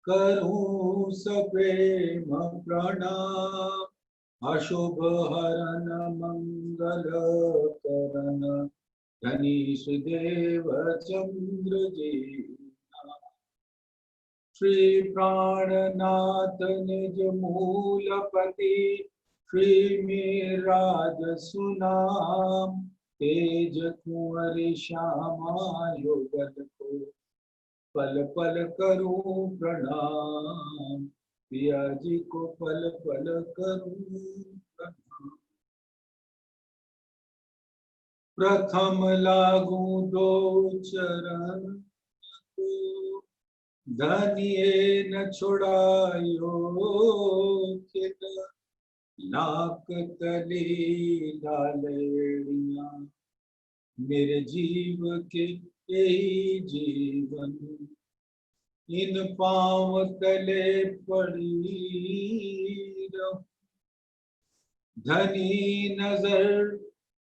करूं सप्रेम प्रणाम। अशुभ हरन मंगल करण धनीश देव चंद्र जी। श्री प्राणनाथ निज मूलपति श्री मेराज सुनाम। तेज कुंवर श्यामा युगल को पल पल करूं प्रणाम। पिया जी को पल पल करूं प्रणाम। प्रथम लागू दो चरण को धनिये न छुड़ायो। कित लाख तली लालेड़िया मेरे जीव के यही जीवन। इन पांव तले पड़ी रहो। धनी नजर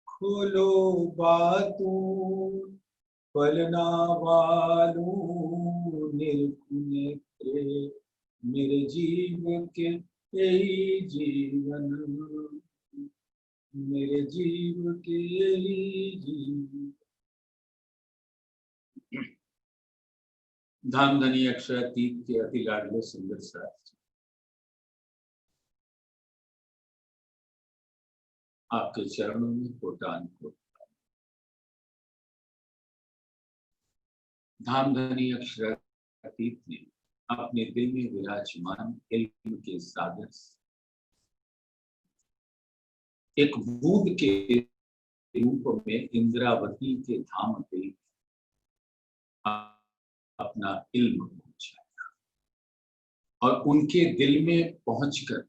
खोलो बातूं पलना वालू नेत्रे मेरे जीव के यही जीवन। मेरे जीव के यही जीवन। धामधनी अक्षर तीत के अति लाडले सुंदर साथ आपके चरणों में कोटान को। धामधनी अक्षर अतीत ने अपने दिल में विराजमान इल्म के सागर एक बूंद के रूप में इंद्रावती के धाम दिल अपना इल्म पहुंचाया और उनके दिल में पहुंचकर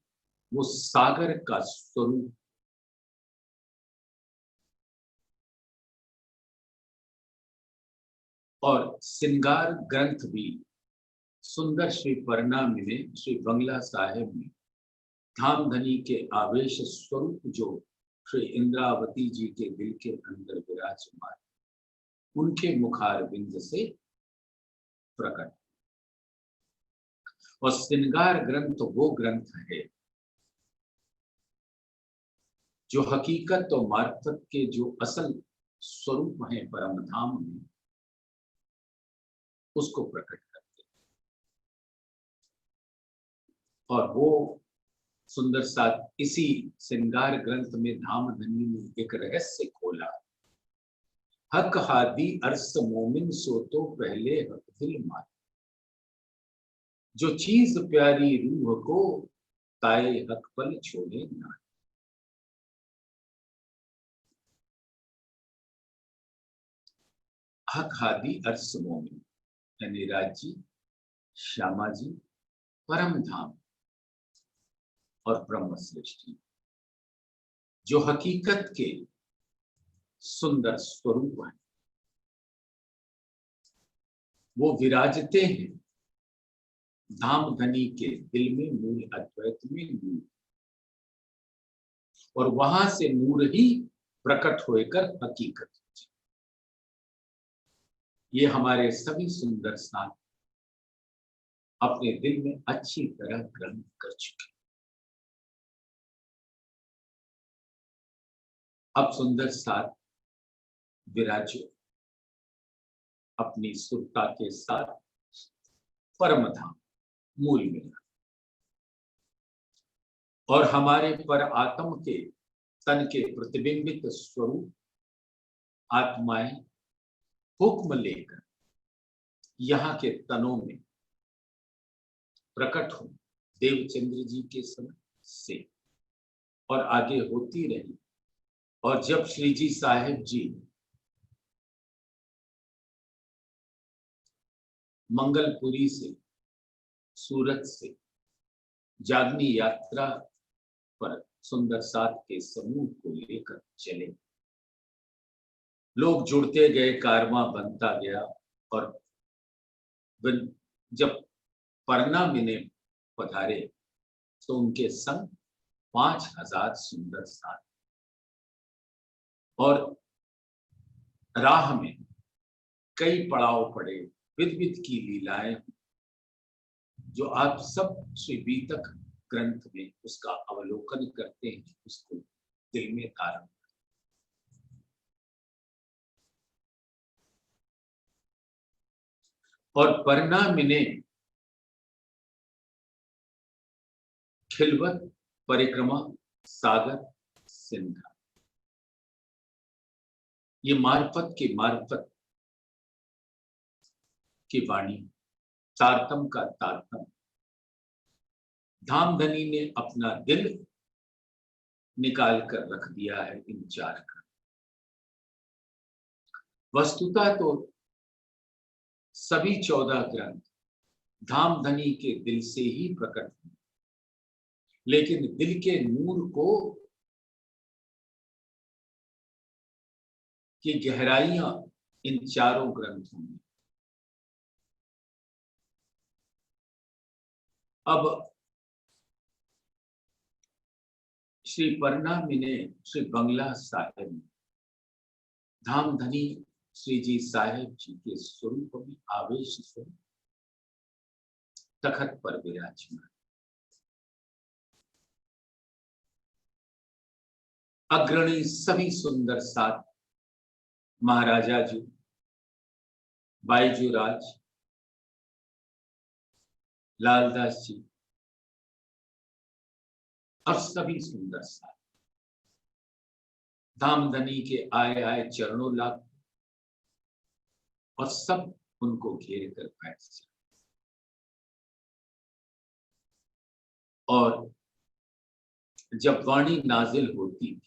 वो सागर का स्वरूप और श्रृंगार ग्रंथ भी सुंदर श्री परिणामी ने श्री बंगला साहेब में धामधनी के आवेश स्वरूप जो श्री इंद्रावती जी के दिल के अंदर विराजमान उनके मुखार बिंद से प्रकट। और श्रृंगार ग्रंथ वो ग्रंथ है जो हकीकत और मार्फत के जो असल स्वरूप है परम धाम में उसको प्रकट करते। और वो सुंदर साथ इसी श्रृंगार ग्रंथ में धामधनी ने एक रहस्य खोला। हक हादी अर्स मोमिन सो तो पहले हक दिल मार। जो चीज प्यारी रूह को ताए हक पल छोड़े ना। हक हादी अर्स मोमिन यानी राजी श्यामा जी परम धाम और ब्रह्म सृष्टि जो हकीकत के सुंदर स्वरूप है वो विराजते हैं धामधनी के दिल में मूल अद्वैत में नूर। और वहां से नूर ही प्रकट होकर हकीकत। ये हमारे सभी सुंदर साथ अपने दिल में अच्छी तरह ग्रहण कर चुके। अब सुंदर साथ विराजो अपनी सुरता के साथ परम धाम मूल में। और हमारे पर आत्म के तन के प्रतिबिंबित स्वरूप आत्माएं हुक्म लेकर यहाँ के तनों में प्रकट हो देवचंद्र जी के समय से और आगे होती रही। और जब श्री जी साहिब जी मंगलपुरी से सूरत से जागनी यात्रा पर सुंदर साथ के समूह को लेकर चले, लोग जुड़ते गए, कारवां बनता गया। और जब परिणामी ने पधारे तो उनके संग 5000 सुंदर साथ। और राह में कई पड़ाव पड़े, विध विध की लीलाएं, जो आप सब श्री बीतक ग्रंथ में उसका अवलोकन करते हैं, उसको दिल में धारण। और परिणामिने खिलवत परिक्रमा सागर सिंधा, ये मार्फत की वाणी, तारतम का तारतम। धामधनी ने अपना दिल निकाल कर रख दिया है इन चार का। वस्तुतः तो सभी 14 ग्रंथ धामधनी के दिल से ही प्रकट हुए, लेकिन दिल के नूर को की गहराइयां इन चारों ग्रंथों में। अब श्री परिणामिने श्री बंगला साहेब में धामधनी श्री जी साहेब जी के स्वरूप में आवेश स्वरूप तखत पर विराजमान। अग्रणी सभी सुंदर सात महाराजा जी, बाईजू राज, लालदास जी और सभी सुंदर साथ धामधनी के आए चरणों लाभ और सब उनको घेर कर बैठ जाए। और जब वाणी नाजिल होती थी,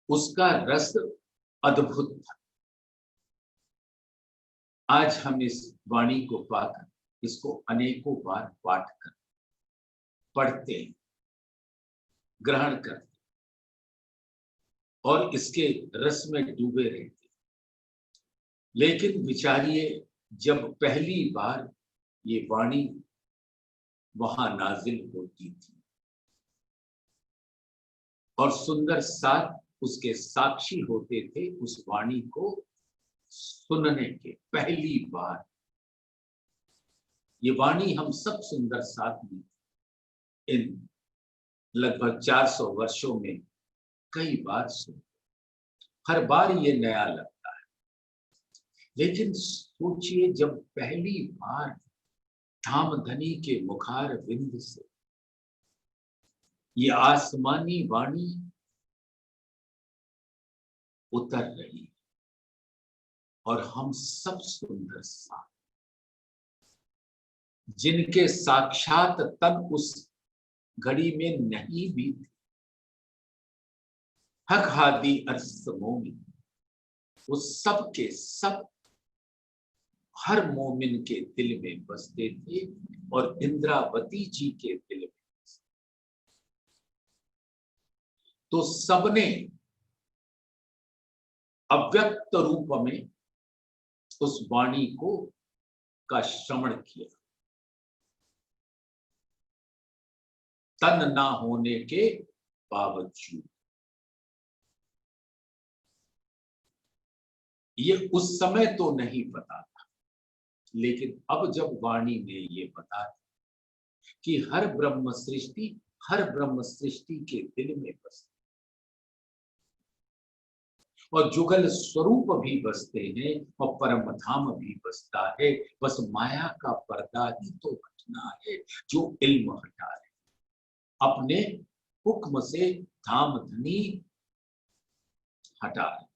उसका रस अद्भुत था। आज हम इस वाणी को पाकर इसको अनेकों बार पाठ कर पढ़ते हैं, ग्रहण करते और इसके रस में डूबे रहते। लेकिन विचारिए, जब पहली बार ये वाणी वहां नाजिल होती थी और सुंदर साथ उसके साक्षी होते थे उस वाणी को सुनने के, पहली बार ये वाणी हम सब सुंदर साथ में इन लगभग 400 वर्षों में कई बार सुने। हर बार ये नया लगता है। लेकिन सोचिए, जब पहली बार धामधनी के मुखार बिंद से ये आसमानी वाणी उतर रही और हम सब सुंदर साथ जिनके साक्षात तन उस घड़ी में नहीं भी थे, हक हादी अर्समोमी, उस सब के सब हर मोमिन के दिल में बसते थे और इंद्रावती जी के दिल में। तो सबने अव्यक्त रूप में उस वाणी को का श्रवण किया, तन ना होने के बावजूद। ये उस समय तो नहीं पता था, लेकिन अब जब वाणी ने ये बता कि हर ब्रह्म सृष्टि के दिल में बसते और जुगल स्वरूप भी बसते हैं और परम धाम भी बसता है। बस माया का पर्दा ही तो हटना है जो इल्म हटा है। अपने हुक्म से धामधनी हटा है,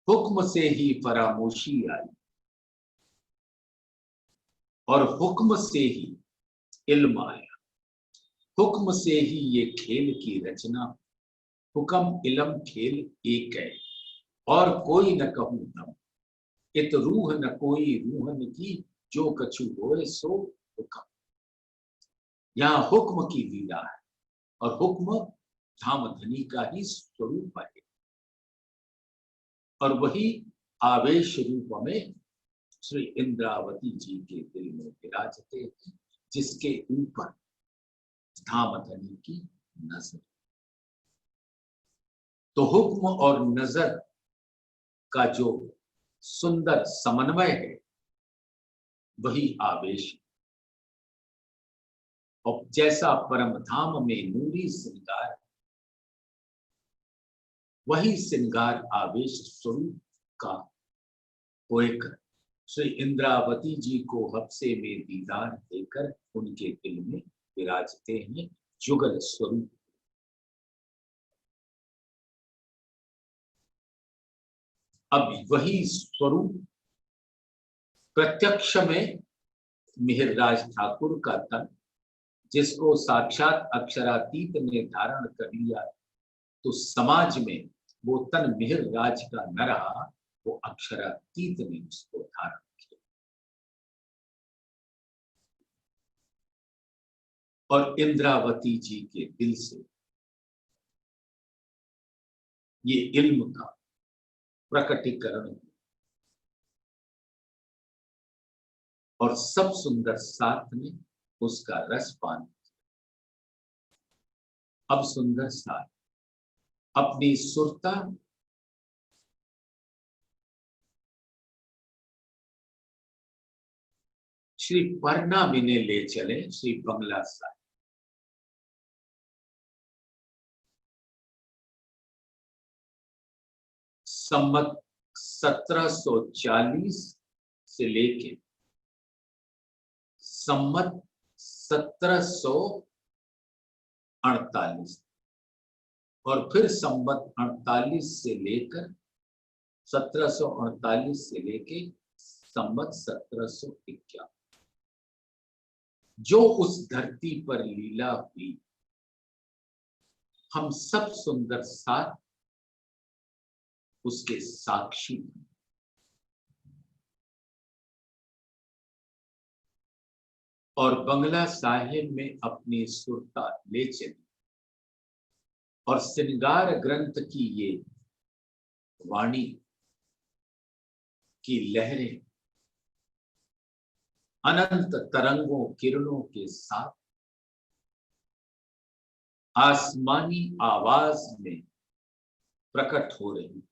हुक्म से ही फरामोशी आई और हुक्म से ही इल्म आया। हुक्म से ही ये खेल की रचना, हुक्म इलम खेल एक है और कोई न कहूं दम, इत रूह न कोई रूहन की, जो कछु होए सो हुक्म। यहाँ हुक्म की लीला है और हुक्म धामधनी का ही स्वरूप है और वही आवेश रूप में श्री इंद्रावती जी के दिल में विराजते हैं, जिसके ऊपर धामधनी की नजर। तो हुक्म और नजर का जो सुंदर समन्वय है, वही आवेश। और जैसा परम धाम में नूरी श्रृंगार, वही श्रृंगार आवेश स्वरूप का होकर श्री इंद्रावती जी को हफ्से में दीदार देकर उनके दिल में विराजते हैं जुगल स्वरूप। अब वही स्वरूप प्रत्यक्ष में मिहिरराज ठाकुर का तन, जिसको साक्षात अक्षरातीत ने धारण कर लिया, तो समाज में वो तन मिहिरराज का न रहा, वो अक्षरातीत ने उसको धारण किया। और इंद्रावती जी के दिल से ये इल्म का प्रकटीकरण और सब सुंदर साथ ने उसका रस पान किया। अब सुंदर साथ अपनी सुरता श्री परना मिने ले चले, श्री बंगला साहिब। संमत 1740 से लेके संमत 1748 और फिर संमत 48 से लेकर 1748 से लेके संमत 1751, जो उस धरती पर लीला हुई, हम सब सुंदर साथ उसके साक्षी। और बंगला साहिब में अपनी सुरता ले चली और श्रृंगार ग्रंथ की ये वाणी की लहरें अनंत तरंगों किरणों के साथ आसमानी आवाज में प्रकट हो रही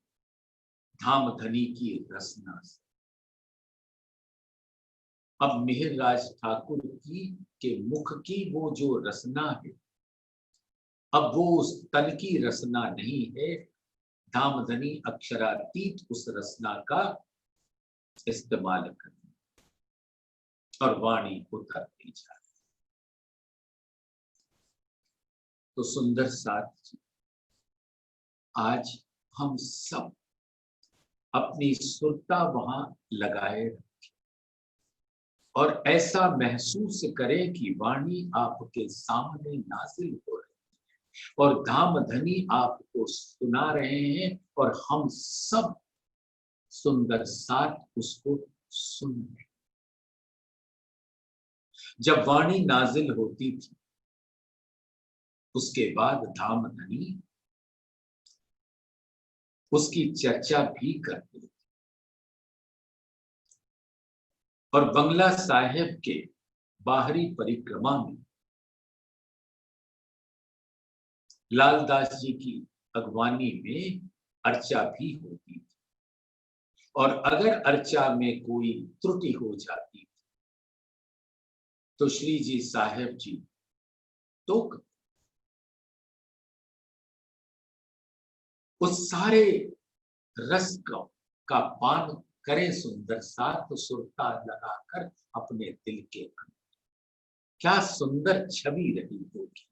धामधनी की रसना से। अब मिहिरराज ठाकुर की के मुख की वो जो रसना है, अब वो उस तन की रसना नहीं है, धामधनी अक्षरातीत उस रसना का इस्तेमाल कर और वाणी उतरती जा रही। तो सुंदर साथ, आज हम सब अपनी सुरता वहां लगाए रखें और ऐसा महसूस करें कि वाणी आपके सामने नाजिल हो रही है और धामधनी आपको सुना रहे हैं और हम सब सुंदर साथ उसको सुन रहे। जब वाणी नाजिल होती थी, उसके बाद धामधनी उसकी चर्चा भी करते थे। और बंगला साहिब के बाहरी परिक्रमा में लालदास जी की अगवानी में अर्चा भी होती थी और अगर अर्चा में कोई त्रुटि हो जाती थी तो श्री जी साहिब जी तो उस सारे रस का पान करें सुंदर साथ सुरता लगाकर अपने दिल के अंदर। क्या सुंदर छवि रही होगी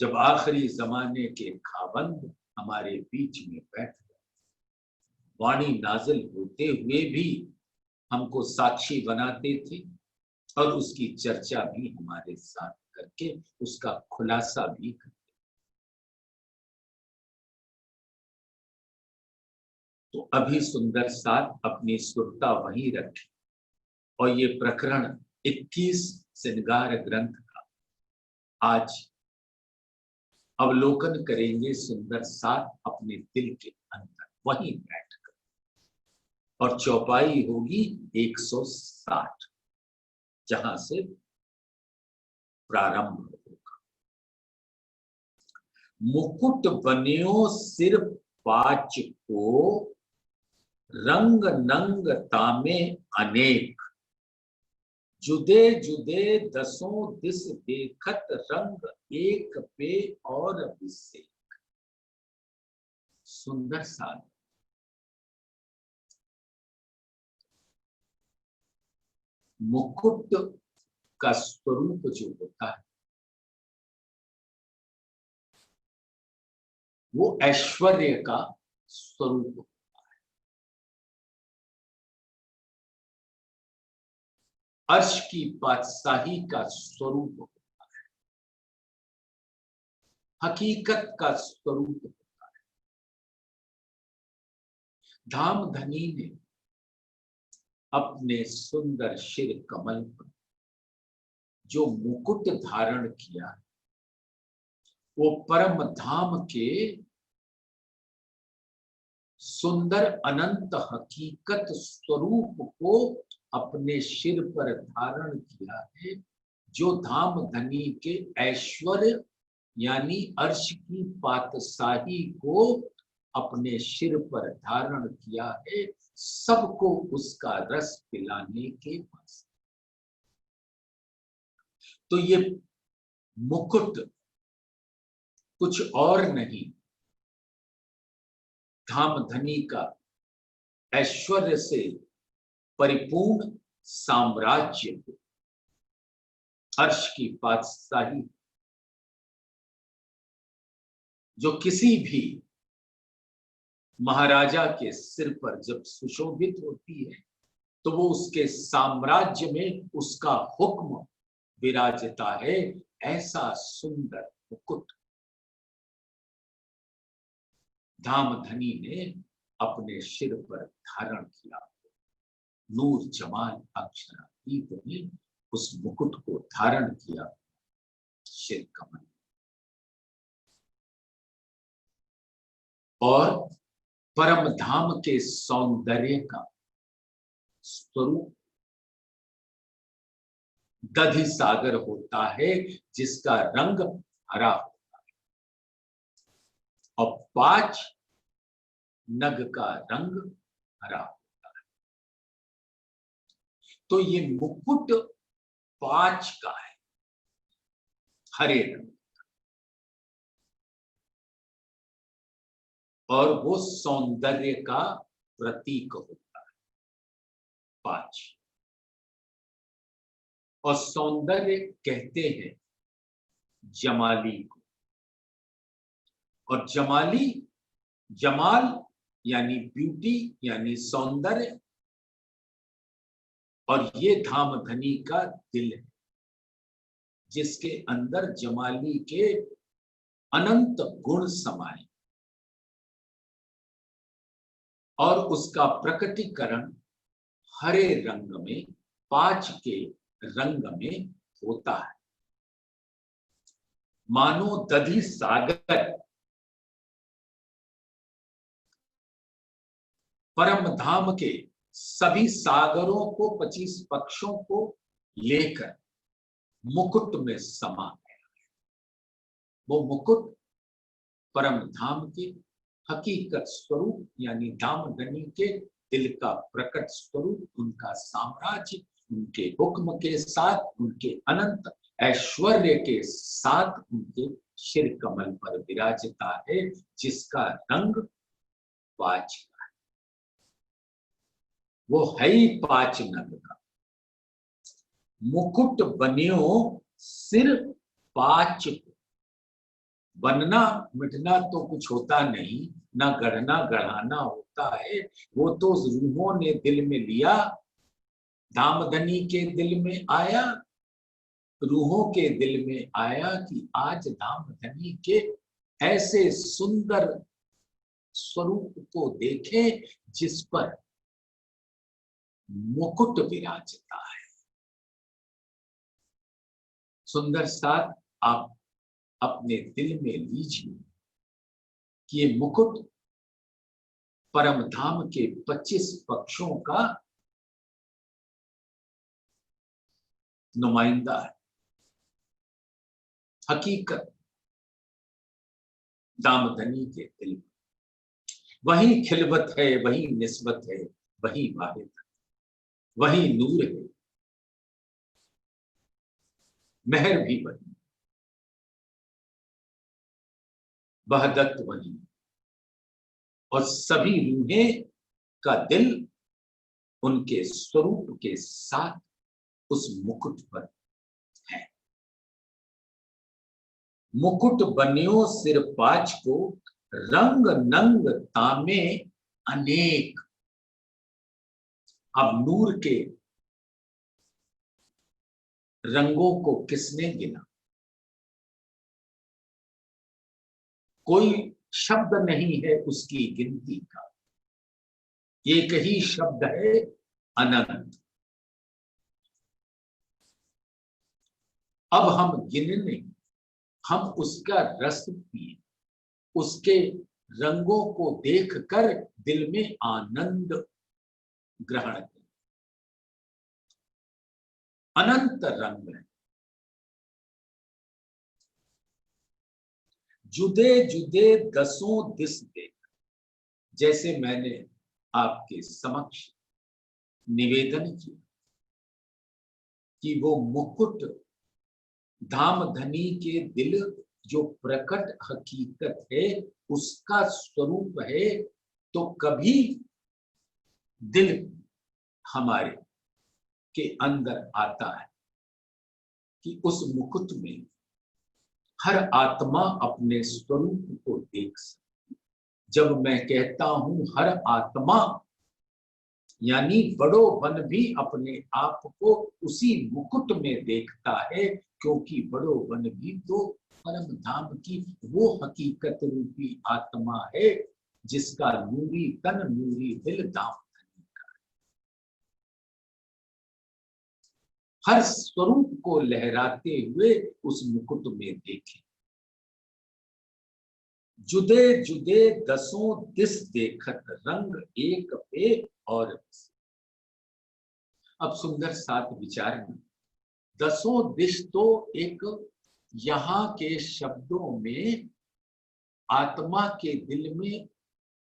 जब आखिरी जमाने के खाबंद हमारे बीच में बैठ गए, वाणी नाजिल होते हुए भी हमको साक्षी बनाते थे और उसकी चर्चा भी हमारे साथ करके उसका खुलासा भी करते। तो अभी सुंदर साथ अपनी सुरता वहीं रखे और ये प्रकरण 21 श्रृंगार ग्रंथ का आज अवलोकन करेंगे सुंदर साथ अपने दिल के अंदर वहीं बैठकर। और चौपाई होगी 160 जहां से प्रारंभ होगा। मुकुट बन्यो सिर पाच को रंग नंग तामे अनेक, जुदे जुदे दसों दिस देखत रंग एक पे और विसे। सुंदर सा मुकुट का स्वरूप जो होता है वो ऐश्वर्य का स्वरूप होता है। अर्श की बादशाही का स्वरूप होता है, हकीकत का स्वरूप होता है। धामधनी ने अपने सुंदर शिर कमल पर जो मुकुट धारण किया वो परम धाम के सुंदर अनंत हकीकत स्वरूप को अपने सिर पर धारण किया है, जो धाम धनी के ऐश्वर्य यानी अर्श की पातशाही को अपने सिर पर धारण किया है, सबको उसका रस पिलाने के पास। तो ये मुकुट कुछ और नहीं, धाम धनी का ऐश्वर्य से परिपूर्ण साम्राज्य, अर्श की बादशाही जो किसी भी महाराजा के सिर पर जब सुशोभित होती है तो वो उसके साम्राज्य में उसका हुक्म विराजता है। ऐसा सुंदर मुकुट धामधनी ने अपने सिर पर धारण किया। नूर जमाल अक्षरातीत ने उस मुकुट को धारण किया सिर कमल, और परम धाम के सौंदर्य का स्वरूप दधि सागर होता है, जिसका रंग हरा होता है, और 5 नग का रंग हरा होता है। तो ये मुकुट 5 का है, हरे रंग, और वो सौंदर्य का प्रतीक होता है 5। और सौंदर्य कहते हैं जमाली को, और जमाली, जमाल यानी ब्यूटी यानी सौंदर्य, और ये धामधनी का दिल है जिसके अंदर जमाली के अनंत गुण समाये, और उसका प्रकटीकरण हरे रंग में 5 के रंग में होता है। मानो दधि सागर परम धाम के सभी सागरों को 25 पक्षों को लेकर मुकुट में समा गया। वो मुकुट परम धाम के हकीकत स्वरूप यानी धामधनी के दिल का प्रकट स्वरूप, उनका साम्राज्य, उनके हुक्म के साथ, उनके अनंत ऐश्वर्य के साथ उनके शिर कमल पर विराजता है, जिसका रंग 5 का है। वो है ही 5 नग का। मुकुट बनियो सिर 5, बनना मिटना तो कुछ होता नहीं, ना गढ़ना गढ़ाना होता है। वो तो रूहों ने दिल में लिया, धामधनी के दिल में आया, रूहों के दिल में आया कि आज धामधनी के ऐसे सुंदर स्वरूप को देखें जिस पर मुकुट विराजता है। सुंदर साथ आप अपने दिल में लीजिए कि ये मुकुट परम धाम के 25 पक्षों का नुमाइंदा है। हकीकत दामधनी के दिल में, वही खिलवत है, वही निस्बत है, वही वाहिद, वही नूर है, महर भी वही, वहदत वही, और सभी रूहें का दिल उनके स्वरूप के साथ उस मुकुट पर है। मुकुट बनियो सिर पाच को, रंग नंग तामे अनेक। अब नूर के रंगों को किसने गिना? कोई शब्द नहीं है उसकी गिनती का, एक ही शब्द है अनंत। अब हम गिनने, हम उसका रस पिए, उसके रंगों को देखकर दिल में आनंद ग्रहण करें। अनंत रंग है, जुदे जुदे दसों दिस देख। जैसे मैंने आपके समक्ष निवेदन किया कि वो मुकुट धामधनी के दिल जो प्रकट हकीकत है उसका स्वरूप है, तो कभी दिल हमारे के अंदर आता है कि उस मुकुट में हर आत्मा अपने स्वरूप को देख सके। जब मैं कहता हूं हर आत्मा, यानी बड़ो वन भी अपने आप को उसी मुकुट में देखता है, क्योंकि बड़ो वन भी तो परम धाम की वो हकीकत रूपी आत्मा है जिसका नूरी तन नूरी दिल धाम का। हर स्वरूप को लहराते हुए उस मुकुट में देखें। जुदे जुदे दसों दिस देखत, रंग एक पे और। अब सुंदर सात विचार में दसों दिश तो एक यहाँ के शब्दों में आत्मा के दिल में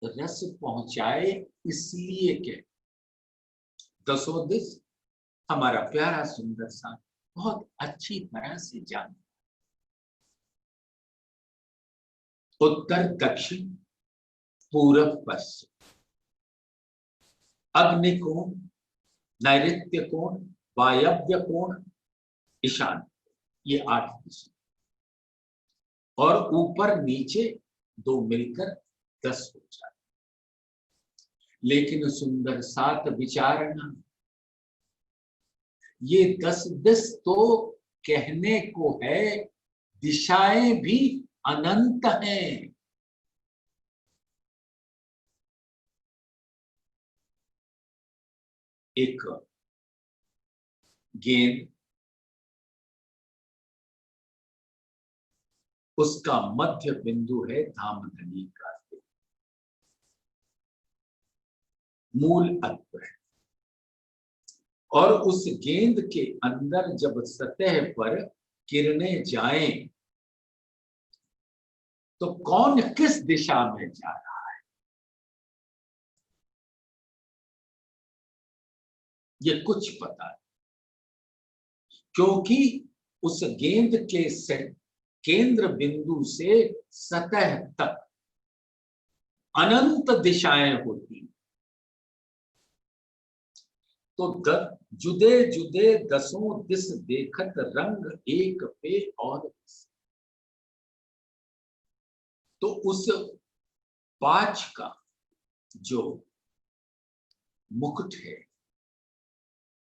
रस पहुंचाए, इसलिए के दसों दिश हमारा प्यारा सुंदर साथ बहुत अच्छी तरह से जान। उत्तर दक्षिण पूरब पश्चिम, अग्नि कोण, नैऋत्य कोण, वायव्य कोण, ईशान, ये 8 दिशा, और ऊपर नीचे दो मिलकर 10 हो जाए। लेकिन सुंदर सात विचारणा, ये 10 दिश तो कहने को है, दिशाएं भी अनंत हैं। एक गेंद, उसका मध्य बिंदु है धामधनी का मूल अत्व है, और उस गेंद के अंदर जब सतह पर किरणें जाएं तो कौन किस दिशा में जा रहा है, ये कुछ पता नहीं। क्योंकि उस गेंद के केंद्र बिंदु से सतह तक अनंत दिशाएं होती, तो जुदे जुदे दसों दिस देखत, रंग एक पे और। तो उस पांच का जो मुकुट है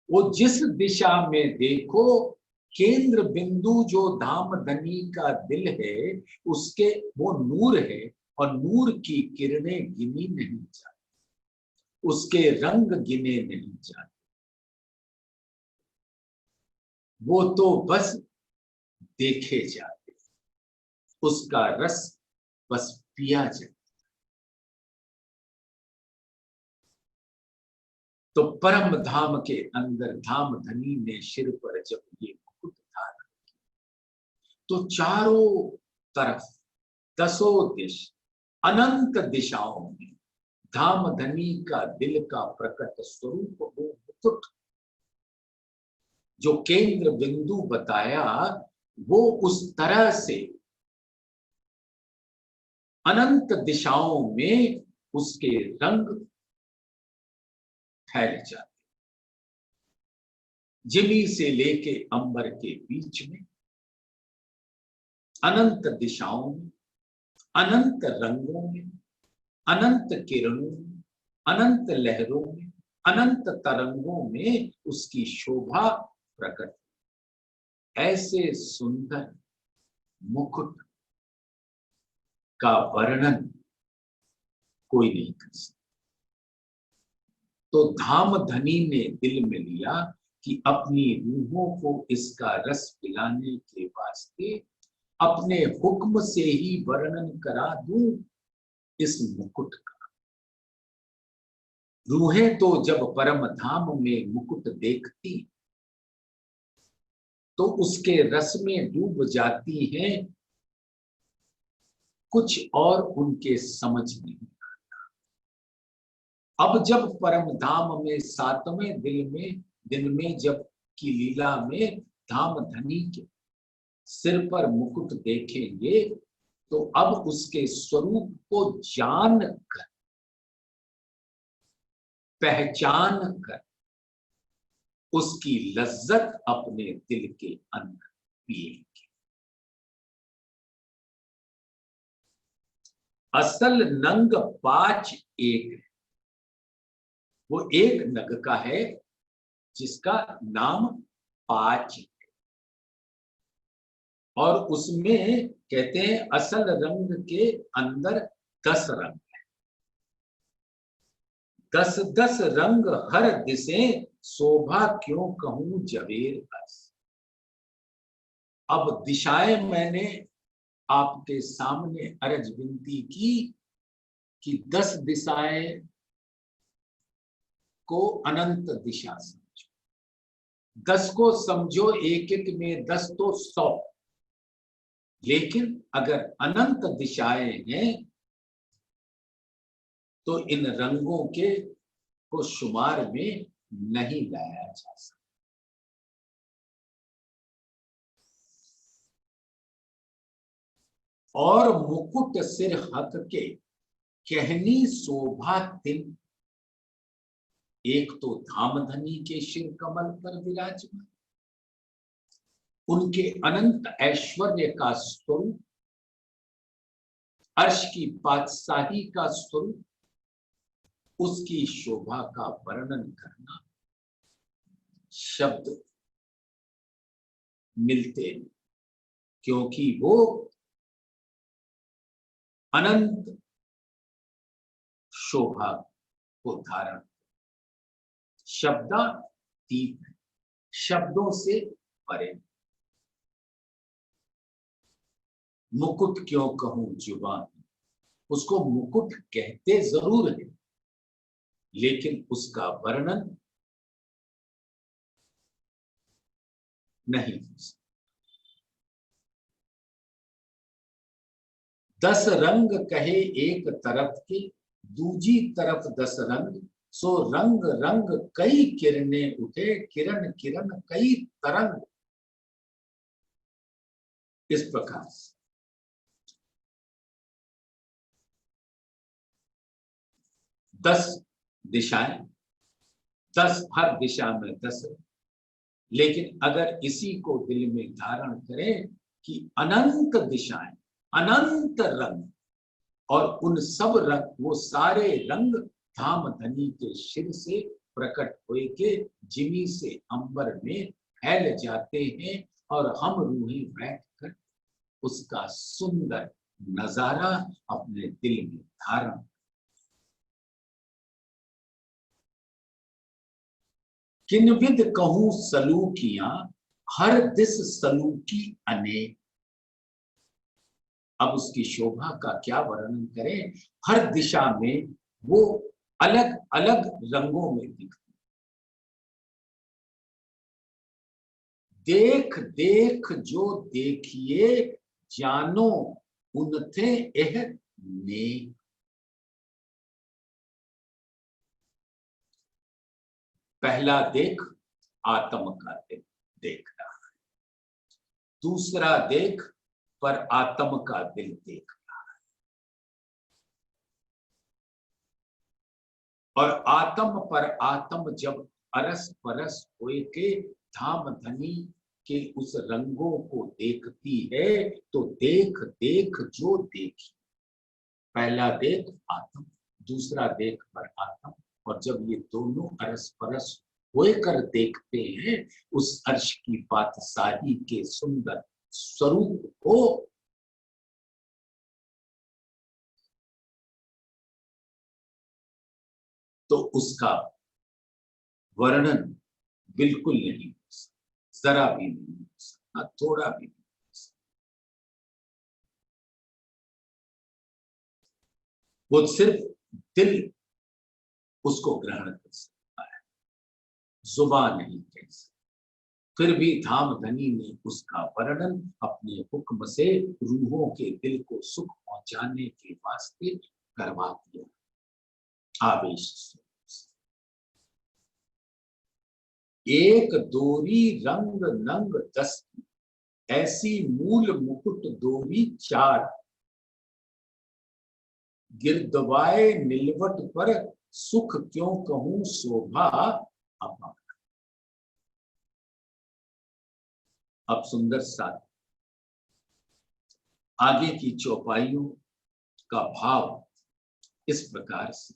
वो जिस दिशा में देखो, केंद्र बिंदु जो धामधनी का दिल है उसके वो नूर है, और नूर की किरणें गिनी नहीं जाती, उसके रंग गिने नहीं जाते, वो तो बस देखे जाते, उसका रस बस पिया जाता। तो परम धाम के अंदर धामधनी ने सिर पर जब ये मुकुट धारण, तो चारों तरफ दसों दिश अनंत दिशाओं में धामधनी का दिल का प्रकट स्वरूप वो मुकुट जो केंद्र बिंदु बताया, वो उस तरह से अनंत दिशाओं में उसके रंग फैल जाते, जिमी से लेके अंबर के बीच में, अनंत दिशाओं में, अनंत रंगों में, अनंत किरणों में, अनंत लहरों में, अनंत तरंगों में उसकी शोभा प्रकट। ऐसे सुंदर मुकुट का वर्णन कोई नहीं कर सकता। तो धामधनी ने दिल में लिया कि अपनी रूहों को इसका रस पिलाने के वास्ते अपने हुक्म से ही वर्णन करा दूं इस मुकुट का। रूहें तो जब परम धाम में मुकुट देखती तो उसके रस में डूब जाती हैं, कुछ और उनके समझ नहीं आता। अब जब परम धाम में सातवें दिन में जब की लीला में धामधनी के सिर पर मुकुट देखेंगे तो अब उसके स्वरूप को जान कर, पहचान कर उसकी लज्जत अपने दिल के अंदर पिएंगे। असल नंग पांच एक है, वो एक नग का है जिसका नाम पांच है, और उसमें कहते हैं असल रंग के अंदर 10 रंग है। 10 रंग हर दिशे शोभा क्यों कहूं जवेर बस। अब दिशाएं मैंने आपके सामने अर्ज विनती की कि 10 दिशाएं को अनंत दिशा समझो, 10 को समझो एक एक में 10 तो 100, लेकिन अगर अनंत दिशाएं हैं तो इन रंगों के को शुमार में नहीं लाया जा सकता। और मुकुट सिर हक के कहनी शोभा तिन, एक तो धामधनी के शिर कमल पर विराजमान, उनके अनंत ऐश्वर्य का स्वरूप, अर्श की बादशाही का स्वरूप, उसकी शोभा का वर्णन करना शब्द मिलते नहीं, क्योंकि वो अनंत शोभा को धारण, शब्दातीत, शब्दों से परे। मुकुट क्यों कहूं जुबान, उसको मुकुट कहते जरूर है लेकिन उसका वर्णन नहीं हो सकता। 10 रंग कहे एक तरफ के, दूजी तरफ 10 रंग, सो रंग रंग कई किरणें उठे, किरण किरण कई तरंग। इस प्रकार 10 दिशाएं, 10 हर दिशा में 10, लेकिन अगर इसी को दिल में धारण करें कि अनंत दिशाएं, अनंत रंग, और उन सब रंग, वो सारे रंग धामधनी के शिर से प्रकट हुए के जिमी से अंबर में फैल जाते हैं, और हम रूहें बैठकर उसका सुंदर नजारा अपने दिल में धारण। किनविद कहूं सलूकियां, हर दिस सलूकी अनेक। अब उसकी शोभा का क्या वर्णन करें, हर दिशा में वो अलग अलग रंगों में दिखती। देख देख जो देखिए, जानो उनथे एह ने। पहला देख आत्म का दिल देख रहा है, दूसरा देख पर आत्म का दिल देख रहा है, और आत्म पर आत्म जब अरस परस होए के धाम धनी के उस रंगों को देखती है, तो देख देख जो देखी, पहला देख आत्म, दूसरा देख पर आत्म, और जब ये दोनों अरस परस होकर देखते हैं उस अर्श की बादशाही के सुंदर स्वरूप को, तो उसका वर्णन बिल्कुल नहीं हो सकता, जरा भी नहीं हो सकता, थोड़ा भी नहीं हो सकता। वो सिर्फ दिल उसको ग्रहण कर सकता है, जुबान नहीं कह सकती। फिर भी धाम धनी ने उसका वर्णन अपने हुक्म से रूहों के दिल को सुख पहुंचाने के वास्ते करवा दिया आवेश से। एक दोरी रंग नंग दस, ऐसी मूल मुकुट दोरी चार, गिरदवाए नीलवट पर सुख क्यों कहूं शोभा अपार। अब सुंदर सा आगे की चौपाइयों का भाव इस प्रकार से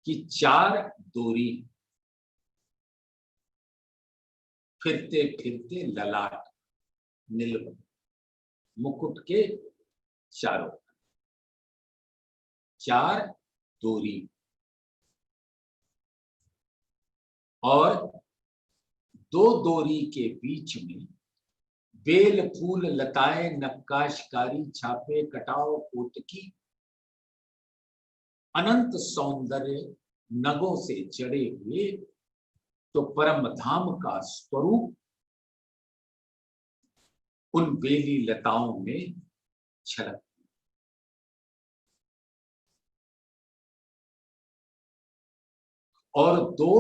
कि चार डोरी फिरते फिरते ललाट नीलवट मुकुट के चारों, चार डोरी और दो डोरी के बीच में बेल फूल लताएं नक्काशकारी छापे कटाव कोटकी अनंत सौंदर्य नगों से जड़े हुए, तो परम धाम का स्वरूप उन बेली लताओं में छलक। और दो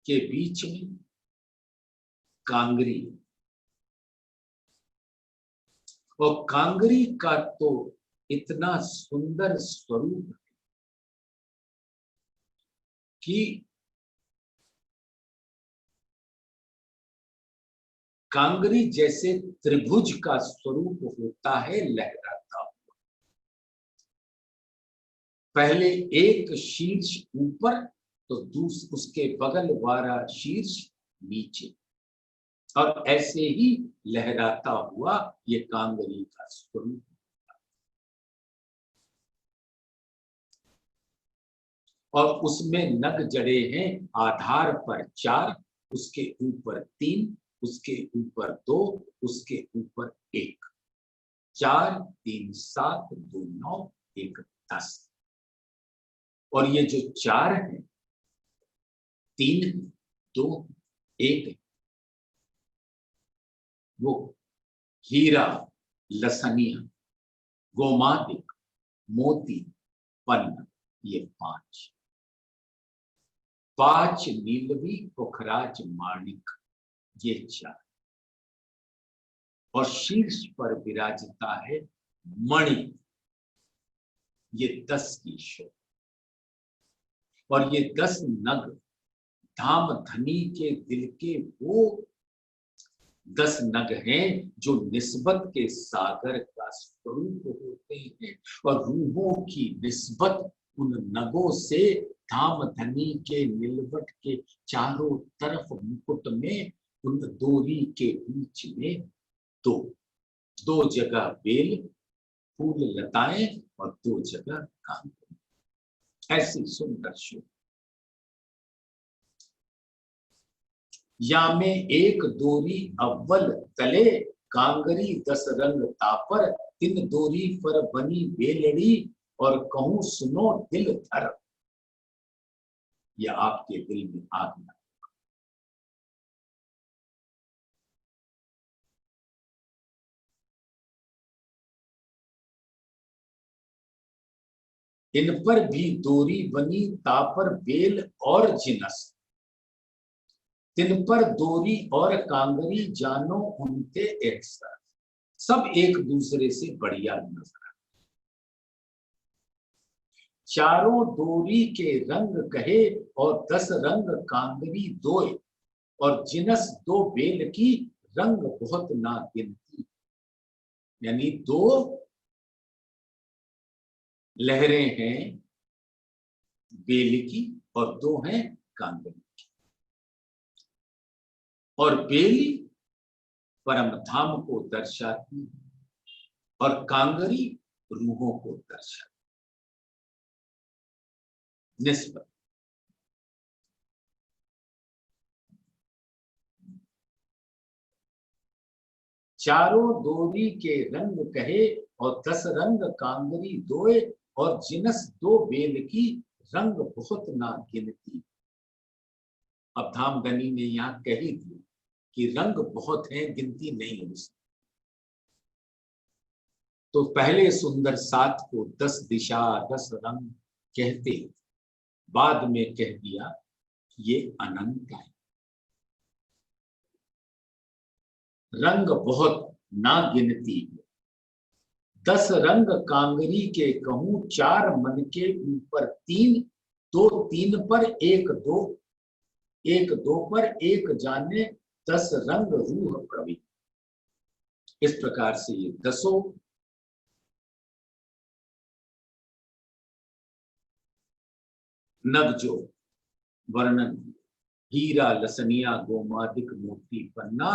के बीच में कांगरी, और कांगरी का तो इतना सुंदर स्वरूप कि कांगरी जैसे त्रिभुज का स्वरूप होता है लहराता हुआ, पहले एक शीर्ष ऊपर तो उसके बगल वाला शीर्ष नीचे, और ऐसे ही लहराता हुआ ये कांगरी का स्वरूप। और उसमें नग जड़े हैं आधार पर चार, उसके ऊपर तीन, उसके ऊपर दो, उसके ऊपर एक, 4 3 7 2 9 1 10। और ये जो चार है, 3 2 1, वो हीरा लसनिया गोमादिक मोती पन्न, ये 5, 5 नीलवी पोखराज माणिक, ये 4, और शीर्ष पर विराजता है मणि, ये 10 की शोभा। और ये 10 नग धाम धनी के दिल के वो 10 नग हैं जो निस्बत के सागर का स्वरूप होते हैं, और रूहों की निस्बत उन नगों से धाम धनी के नीलवट के चारों तरफ मुकुट में उन डोरी के बीच में दो दो जगह बेल फूल लताएं और 2 जगह कांगरी, ऐसी सुंदर शोभा। या में एक दोरी अव्वल तले, कांगरी 10 रंग तापर, तीन दोरी पर बनी बेलड़ी, और कहूं सुनो दिल धर, यह आपके दिल में आग लगा। इन पर भी दोरी बनी तापर बेल और जिनस, तिन पर दोरी और कांगरी जानो उनते एक सर। सब एक दूसरे से बढ़िया नजर आते। चारों दोरी के रंग कहे और 10 रंग कांगरी दोए, और जिनस दो बेल की रंग बहुत ना गिनती। यानी 2 लहरें हैं बेल की और 2 हैं कांगरी की। और बेल परम धाम को दर्शाती है और कांगरी रूहों को दर्शाती। निस्बत चारों दोरी के रंग कहे और 10 रंग कांगरी दोए, और जिनस दो बेल की रंग बहुत ना गिनती। अब धामधनी ने यहां कह ही दिया कि रंग बहुत हैं, गिनती नहीं हो सकती। तो पहले सुंदर साथ को 10 दिशा 10 रंग कहते, बाद में कह दिया ये अनंत है। रंग बहुत ना गिनती, 10 रंग कांगरी के कहूं, 4 मन के ऊपर 3, 2 3 पर 1 2, 1 2 पर 1 जाने, 10 रंग रूह प्रवीण। इस प्रकार से ये 10 नग जो वर्णन, हीरा लसनिया गोमादिक मोती पन्ना,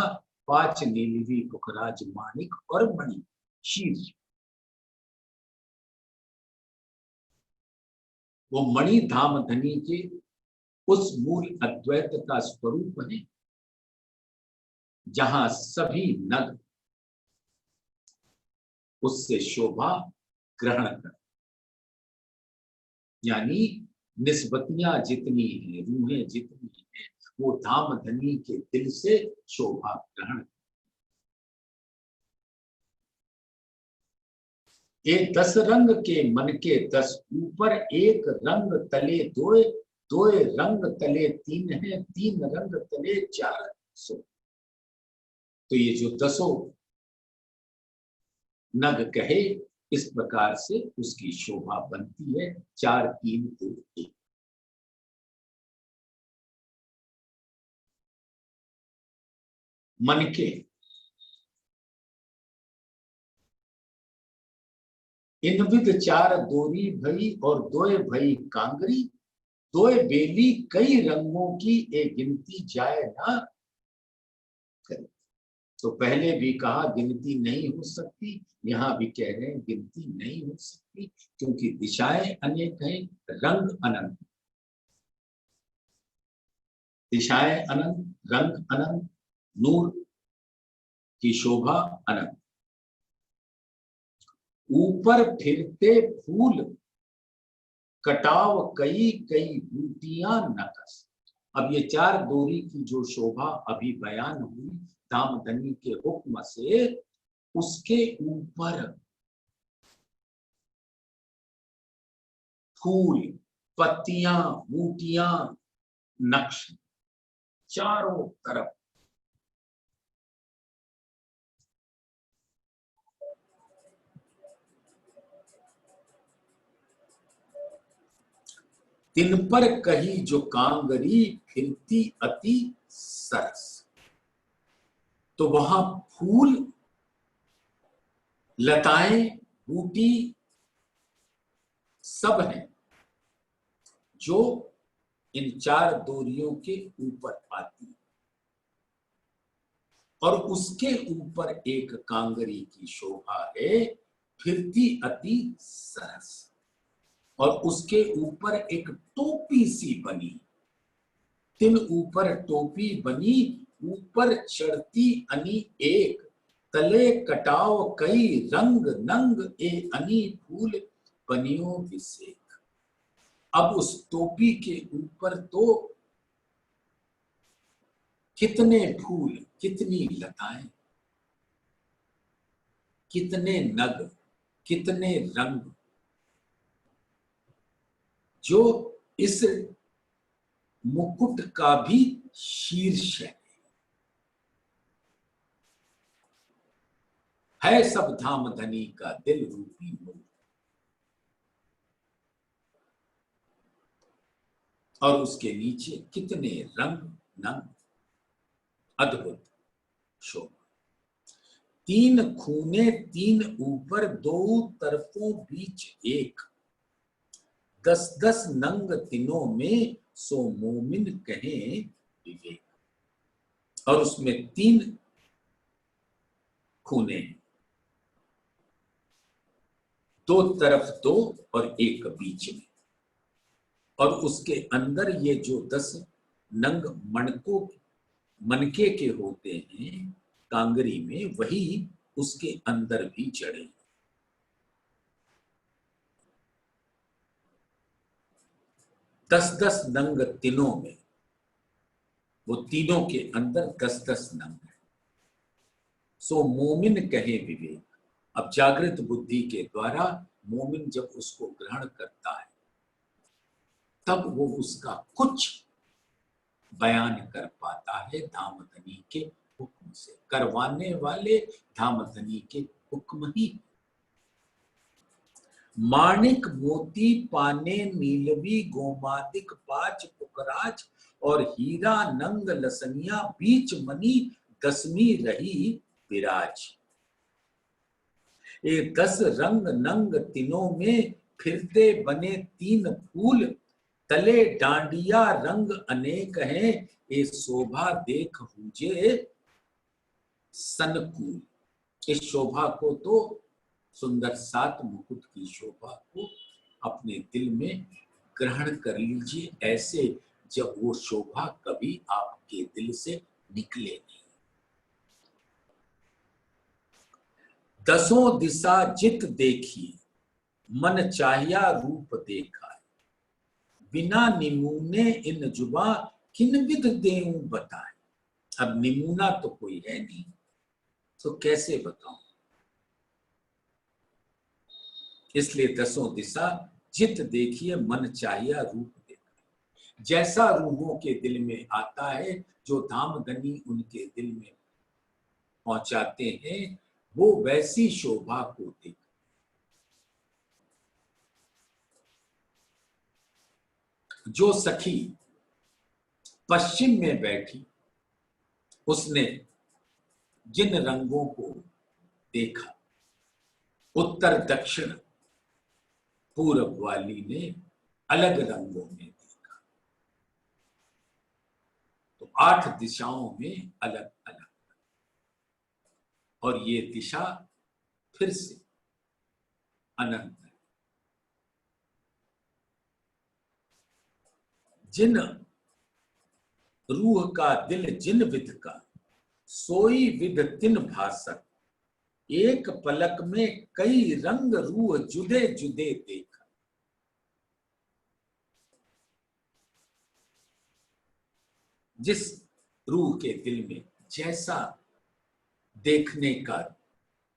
5 नीलवी पुखराज माणिक और मणि शीर्ष। वो मणि धामधनी के उस मूल अद्वैत का स्वरूप है, जहां सभी नग उससे शोभा ग्रहण कर। यानी निस्बतियां जितनी हैं, रूहें जितनी हैं, वो धामधनी के दिल से शोभा ग्रहण। ये 10 रंग के मन के 10, ऊपर 1 रंग तले 2, 2 रंग तले 3 है, 3 रंग तले 4। तो ये जो 10 नग कहे, इस प्रकार से उसकी शोभा बनती है। 4 3 2 1। मन के इन विध 4 दोरी भई और 2 भई कांगरी, 2 बेली कई रंगों की एक गिनती जाए ना करे। तो पहले भी कहा गिनती नहीं हो सकती, यहां भी कह रहे हैं गिनती नहीं हो सकती, क्योंकि दिशाएं अनेक हैं, रंग अनंत। दिशाएं अनंत, रंग अनंत, नूर की शोभा अनंत। ऊपर फिरते फूल कटाव कई कई बूटियां नकस। अब ये 4 दोरी की जो शोभा अभी बयान हुई धामधनी के हुक्म से, उसके ऊपर फूल, पत्तियां, बूटियां, नक्श चारों तरफ। तिन पर कही जो कांगरी फिरती अति सरस। तो वहां फूल, लताएं, बूटी सब हैं जो इन 4 दोरियों के ऊपर आती है। और उसके ऊपर एक कांगरी की शोभा है, फिरती अति सरस। और उसके ऊपर एक टोपी सी बनी, तिन ऊपर टोपी बनी, ऊपर चढ़ती अनी एक, तले कटाव कई रंग नंग ए अनी फूल बनियो विसेक। अब उस टोपी के ऊपर तो कितने फूल, कितनी लताएं, कितने नग, कितने रंग जो इस मुकुट का भी शीर्ष है सब धाम धनी का दिल रूपी मूल। और उसके नीचे कितने रंग नंग, अद्भुत शोभा। तीन खूने तीन ऊपर दो तरफों बीच एक, 10-10 नंग तीनों में सो मोमिन कहें विवेक। और उसमें 3 खूने हैं, 2 तरफ 2 और एक बीच में। और उसके अंदर ये जो 10 नंग मनके के होते हैं कांगरी में, वही उसके अंदर भी जड़े। 10-10 नंग तीनों में, वो तीनों के अंदर 10-10 नंग है। सो मोमिन कहे विवेक। अब जागृत बुद्धि के द्वारा मोमिन जब उसको ग्रहण करता है तब वो उसका कुछ बयान कर पाता है धामधनी के हुक्म से। करवाने वाले धामधनी के हुक्म ही। माणिक मोती पाने नीलवी गोमादिक पाच पुकराज, और हीरा नंग लसनिया बीच मनी 10वीं रही विराज। ये 10 रंग नंग तीनों में फिरते बने 3 फूल, तले डांडिया रंग अनेक हैं, ये शोभा देख हुजे सनकूल। इस शोभा को तो सुंदर 7 मुकुट की शोभा को अपने दिल में ग्रहण कर लीजिए, ऐसे जब वो शोभा कभी आपके दिल से निकले नहीं। 10 दिशा जित देखिए, मन चाहिया रूप देखा, बिना निमूने इन जुबा किन विध देऊं बताए। अब निमूना तो कोई है नहीं, तो कैसे बताऊं। इसलिए 10 दिशा जित देखिए, मन चाहिए रूप देखा। जैसा रूहों के दिल में आता है, जो धामधनी उनके दिल में पहुंचाते हैं, वो वैसी शोभा को देख। जो सखी पश्चिम में बैठी, उसने जिन रंगों को देखा, उत्तर दक्षिण पूर्व वाली ने अलग रंगों में देखा। तो 8 दिशाओं में अलग अलग, और ये दिशा फिर से अनंत है। जिन रूह का दिल जिन विध का, सोई विध तिन भासक, एक पलक में कई रंग रूह जुदे जुदे देखा। जिस रूह के दिल में जैसा देखने का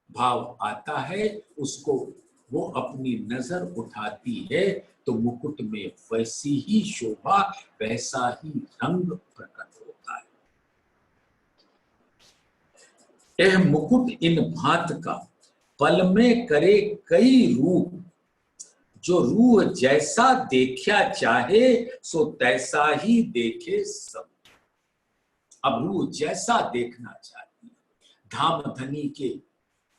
भाव आता है, उसको वो अपनी नजर उठाती है, तो मुकुट में वैसी ही शोभा, वैसा ही रंग प्रकट होता है। यह मुकुट इन भांत का, पल में करे कई रूप, जो रूह जैसा देखा चाहे, सो तैसा ही देखे सब। अब रूह जैसा देखना चाहती है, धामधनी के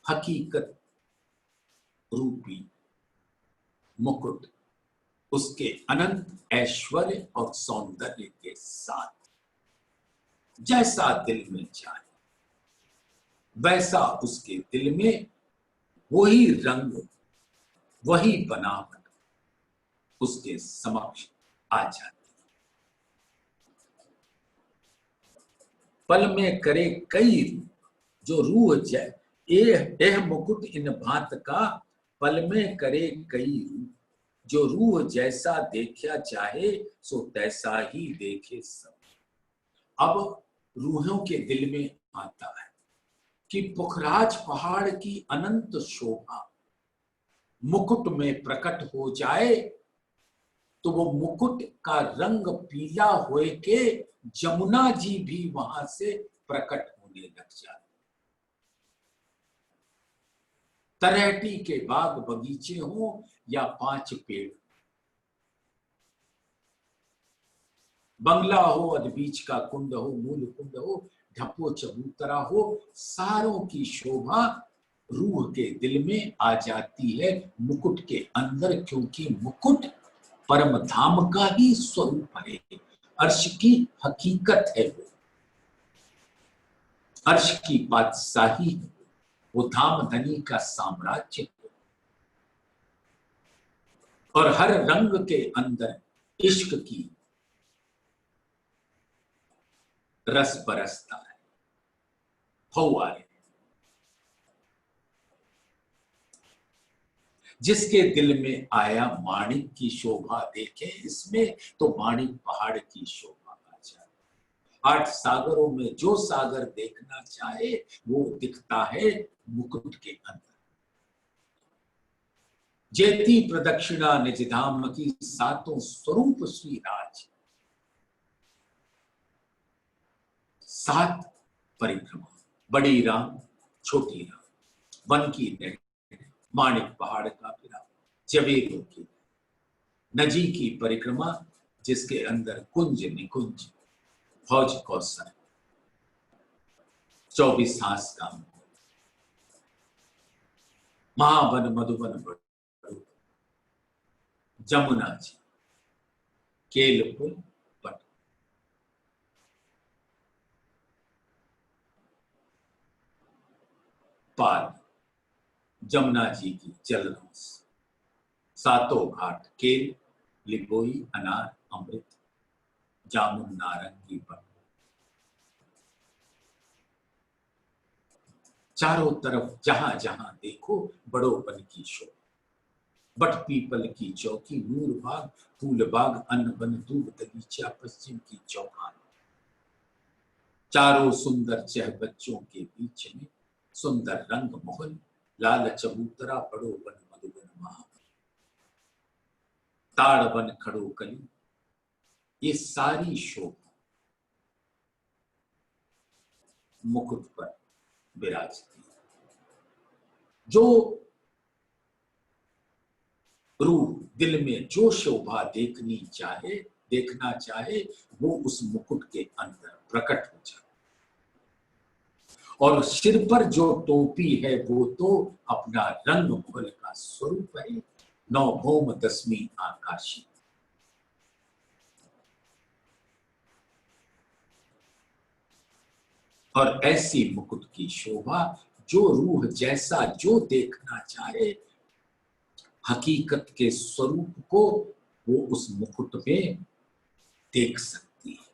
हकीकत रूपी मुकुट उसके अनंत ऐश्वर्य और सौंदर्य के साथ जैसा दिल में चाहे, वैसा उसके दिल में वही रंग वही बनावट उसके समक्ष आ जाती। पल में करे कई रूप, जो रूह जय यह मुकुट इन भांत का, पल में करे कई रूप, जो रूह जैसा देखा चाहे, सो तैसा ही देखे सब। अब रूहों के दिल में आता है कि पुखराज पहाड़ की अनंत शोभा मुकुट में प्रकट हो जाए, तो वो मुकुट का रंग पीला होए के जमुना जी भी वहां से प्रकट होने लग जाते। तलहटी के बाग बगीचे हो या 5 पेड़, बंगला हो, अधबीच का कुंड हो, मूल कुंड हो, ढप्पो चबूतरा हो, सारों की शोभा रूह के दिल में आ जाती है मुकुट के अंदर, क्योंकि मुकुट परम धाम का ही स्वरूप है, अर्श की हकीकत है, वो अर्श की बादशाही है, वो धाम धनी का साम्राज्य है। और हर रंग के अंदर इश्क की रस बरसता है, फव्वारे। जिसके दिल में आया माणिक की शोभा देखे इसमें, तो माणिक पहाड़ की शोभा आ जाए। 8 सागरों में जो सागर देखना चाहे वो दिखता है मुकुट के अंदर। जेती प्रदक्षिणा निज धाम की, सातों स्वरूप श्री राज, 7 परिक्रमा, बड़ी राम, छोटी राम, वन की नहर, माणिक पहाड़ का पिरा, जवेदों की नजी की परिक्रमा, जिसके अंदर कुंज निकुंज, फौज कौसर, 24 हास का महावन मधुबन बड़ू, जमुना जी, केलपुर पट, पाल, जमुना जी की जलरंस, सातों घाट, केल, लिबोई, अनार, अमृत, जामुन, नारंगी, बट, चारों तरफ जहां जहां देखो बड़ोपन की शोभा। बट पीपल की चौकी, नूर बाग, फूल बाग, अन्न बन, दूध बगीचा, पश्चिम की चौखान, चारों सुंदर चह बच्चों के बीच में सुंदर रंग मोहन, लाल चबूतरा, बड़ो वन मधुबन महा, ताड़ बन खड़ो कली, ये सारी शोभा मुकुट पर विराजती है। जो रूह दिल में जो शोभा देखना चाहे वो उस मुकुट के अंदर प्रकट हो जाए। और सिर पर जो टोपी है वो तो अपना रंग मुगल का स्वरूप है, 9 भौम 10वीं आकाशी। और ऐसी मुकुट की शोभा जो रूह जैसा जो देखना चाहे हकीकत के स्वरूप को, वो उस मुकुट में देख सकती है।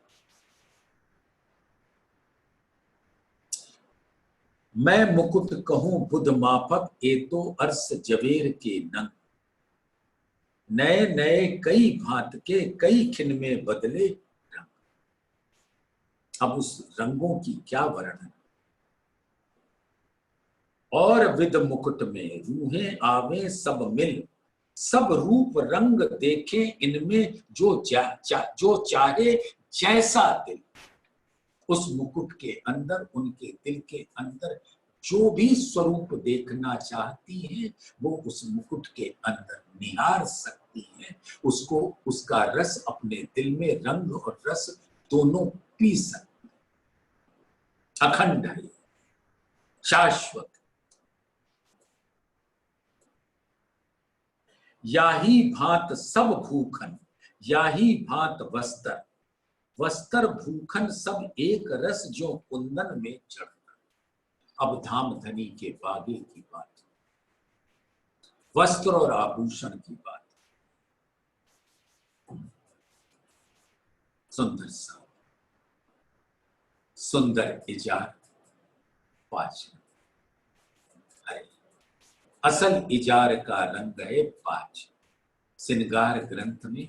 मैं मुकुट कहूं बुध माफक, ए तो अर्स जवेर के नंग, नए नए कई भांत के कई खिन में बदले रंग। अब उस रंगों की क्या वर्णन। और विद मुकुट में रूहें आवे सब मिल, सब रूप रंग देखे इनमें जो चाहे जैसा दिल। उस मुकुट के अंदर, उनके दिल के अंदर जो भी स्वरूप देखना चाहती हैं वो उस मुकुट के अंदर निहार सकती हैं। उसको, उसका रस अपने दिल में, रंग और रस दोनों पी सकती। अखंड है, शाश्वत। याही भांत सब भूखन, याही भांत वस्त्र, वस्त्र भूखन सब एक रस जो कुंदन में चढ़ता। अब धाम धनी के बागे की बात, वस्त्र और आभूषण की बात। सुंदर सा सुंदर इजार पाचन, अरे असल इजार का रंग है पाच। श्रृंगार ग्रंथ में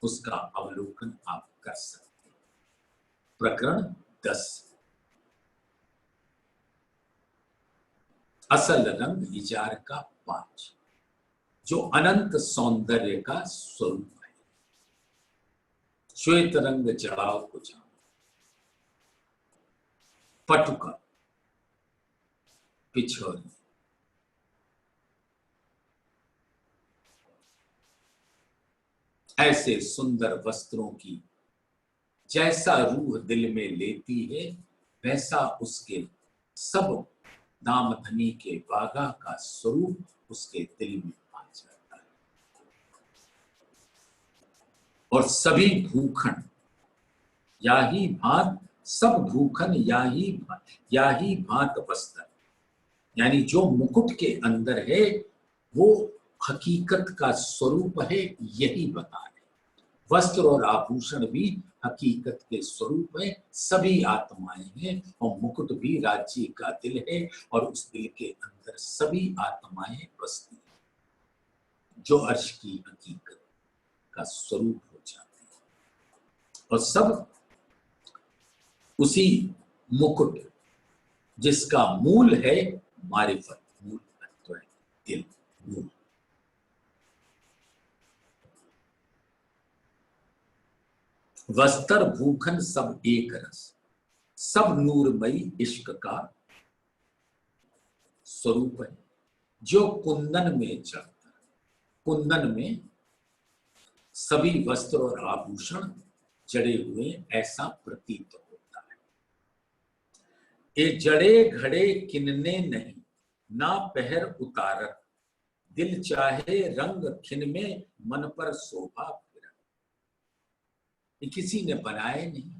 उसका अवलोकन आप कर सकते हैं। प्रकरण 10। असल रंग इजार का पांच, जो अनंत सौंदर्य का स्वरूप है। श्वेत रंग चढ़ाओ को जाओ, पटुका पिछोरी, ऐसे सुंदर वस्त्रों की जैसा रूह दिल में लेती है, वैसा उसके सब नामधनी के बागा का स्वरूप उसके दिल में आ जाता है। और सभी भूखंड याही भांत, सब भूखंड याही भांत वस्त्र, यानी जो मुकुट के अंदर है वो हकीकत का स्वरूप है, यही बता रहे। वस्त्र और आभूषण भी हकीकत के स्वरूप है, सभी आत्माएं हैं, और मुकुट भी राज्य का दिल है, और उस दिल के अंदर सभी आत्माएं बसती हैं, जो अर्श की हकीकत का स्वरूप हो जाती है। और सब उसी मुकुट जिसका मूल है मारिफत, मूल तत्व है दिल, मूल। वस्त्र भूखन सब एक रस, सब नूरमयी इश्क का स्वरूप है, जो कुंदन में चढ़ता है। कुंदन में सभी वस्त्र और आभूषण जड़े हुए ऐसा प्रतीत होता है। ये जड़े घड़े किनने नहीं, ना पहर उतारत, दिल चाहे रंग खिन में, मन पर शोभा फिरत। ये किसी ने बनाए नहीं,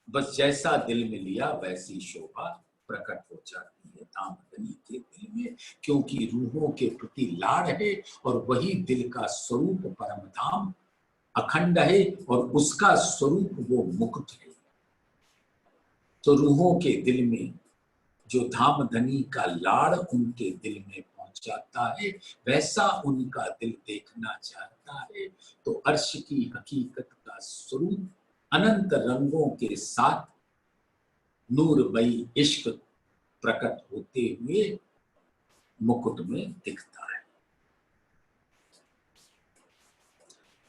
बस जैसा दिल में लिया वैसी शोभा प्रकट हो जाती है दामदनी के दिल में, क्योंकि रूहों के प्रति लाड़ है, और वही दिल का स्वरूप परम धाम अखंड है, और उसका स्वरूप वो मुकुट है। तो रूहों के दिल में जो धामधनी का लाड़ उनके दिल में पहुंच जाता है, वैसा उनका दिल देखना चाहता है। तो अर्श की हकीकत का स्वरूप अनंत रंगों के साथ नूरमयी इश्क प्रकट होते हुए मुकुट में दिखता है।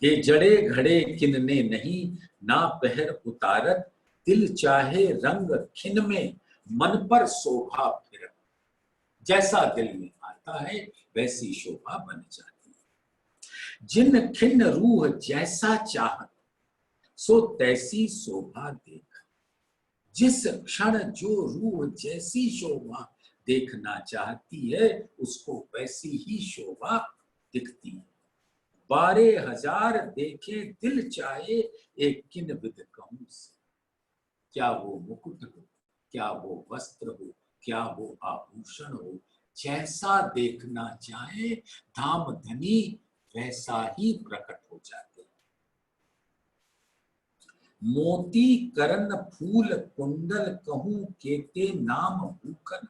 ये जड़े घड़े किनने नहीं, ना पहर उतारत, दिल चाहे रंग खिन में, मन पर शोभा फिरत। जैसा दिल में आता है वैसी शोभा बन जाती है। जिन खिन रूह जैसा चाहत, सो तैसी शोभा देख। जिस क्षण जो रूह जैसी शोभा देखना चाहती है, उसको वैसी ही शोभा दिखती है। 12,000 देखे दिल चाहे, एक किन विद कहूं से। क्या वो मुकुट हो, क्या वो वस्त्र हो, क्या वो आभूषण हो, जैसा देखना चाहे धामधनी वैसा ही प्रकट हो जाते। मोती करन फूल कुंडल कहूं केते नाम भूखन,